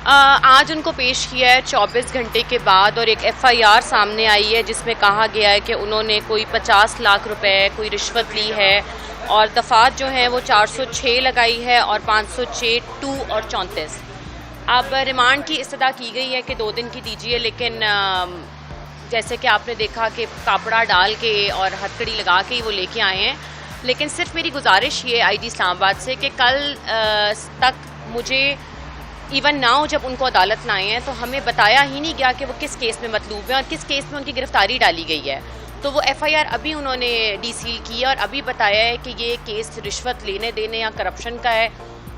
آج ان کو پیش کیا ہے 24 گھنٹے کے بعد، اور ایک FIR سامنے آئی ہے جس میں کہا گیا ہے کہ انہوں نے کوئی 50 لاکھ روپے کوئی رشوت لی ہے، اور دفعات جو ہیں وہ 406 لگائی ہے اور 506 2 اور 34۔ اب ریمانڈ کی استدعا کی گئی ہے کہ 2 دن کی دیجیے، لیکن جیسے کہ آپ نے دیکھا کہ کپڑا ڈال کے اور ہتھکڑی لگا کے ہی وہ لے کے آئے ہیں۔ لیکن صرف میری گزارش یہ IG اسلام آباد سے کہ کل تک مجھے ایون ناؤ جب ان کو عدالت لائے ہیں تو ہمیں بتایا ہی نہیں گیا کہ وہ کس کیس میں مطلوب ہیں اور کس کیس میں ان کی گرفتاری ڈالی گئی ہے۔ تو وہ FIR ابھی انہوں نے ڈی سیل کی ہے اور ابھی بتایا ہے کہ یہ کیس رشوت لینے دینے یا کرپشن کا ہے،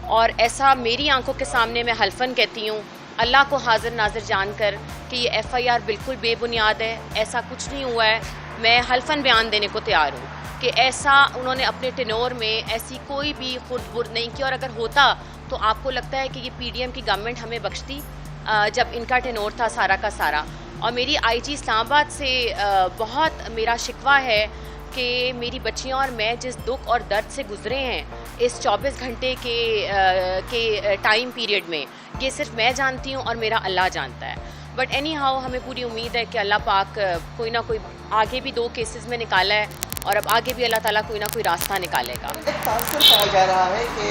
اور ایسا میری آنکھوں کے سامنے میں حلفاً کہتی ہوں اللہ کو حاضر ناظر جان کر کہ یہ FIR بالکل بے بنیاد ہے، ایسا کچھ نہیں ہوا ہے۔ میں حلفاً بیان دینے کو تیار ہوں کہ ایسا انہوں نے اپنے ٹینور میں ایسی کوئی بھی خرد برد نہیں کی، اور اگر ہوتا تو آپ کو لگتا ہے کہ یہ PDM کی گورنمنٹ ہمیں بخشتی جب ان کا ٹینور تھا سارا کا سارا۔ اور میری IG اسلام آباد سے بہت میرا شکوہ ہے کہ میری بچیاں اور میں جس دکھ اور درد سے گزرے ہیں اس 24 گھنٹے کے ٹائم پیریڈ میں، یہ صرف میں جانتی ہوں اور میرا اللہ جانتا ہے۔ بٹ اینی ہاؤ ہمیں پوری امید ہے کہ اللہ پاک کوئی نہ کوئی آگے بھی 2 کیسز میں نکالا ہے، اور اب آگے بھی اللہ تعالیٰ کوئی نہ کوئی راستہ نکالے گا۔ ایک تاثر پایا جا رہا ہے کہ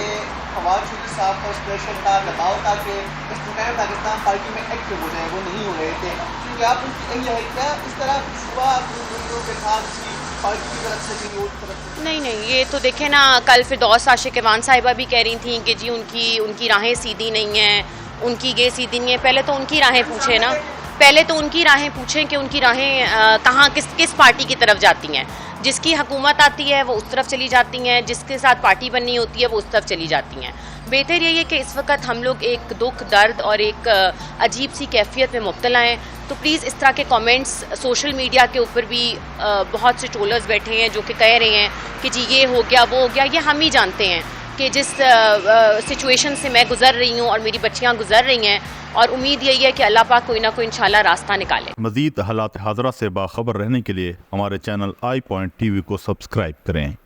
فواد چودھری صاحب کا اس پریشر تھا، دباؤ تھا کہ حکام پاکستان پارٹی میں ایکٹیو ہو جائیں، وہ نہیں ہو رہے تھے، کیونکہ آپ ان کی ہے کیا اس طرح صبح اپنے کے ساتھ پارٹی کی طرف سے بھی اور طرف سے؟ نہیں، یہ تو دیکھیں نا، کل فردوس عاشق ایوان صاحبہ بھی کہہ رہی تھیں کہ جی ان کی راہیں سیدھی نہیں ہیں، ان کی یہ سیدھی نہیں ہے۔ پہلے تو ان کی راہیں پوچھیں نا، پہلے تو ان کی راہیں پوچھیں کہ ان کی راہیں کہاں کس پارٹی کی طرف جاتی ہیں۔ جس کی حکومت آتی ہے وہ اس طرف چلی جاتی ہیں، جس کے ساتھ پارٹی بننی ہوتی ہے وہ اس طرف چلی جاتی ہیں۔ بہتر یہی ہے کہ اس وقت ہم لوگ ایک دکھ درد اور ایک عجیب سی کیفیت میں مبتلا ہیں، تو پلیز اس طرح کے کامنٹس سوشل میڈیا کے اوپر بھی بہت سے ٹرولرز بیٹھے ہیں جو کہ کہہ رہے ہیں کہ جی یہ ہو گیا وہ ہو گیا۔ یہ ہم ہی جانتے ہیں کہ جس سچویشن سے میں گزر رہی ہوں اور میری بچیاں گزر رہی ہیں، اور امید یہی ہے کہ اللہ پاک کوئی نہ کوئی انشاءاللہ راستہ نکالے۔ مزید حالات حاضرہ سے باخبر رہنے کے لیے ہمارے چینل iPoint TV کو سبسکرائب کریں۔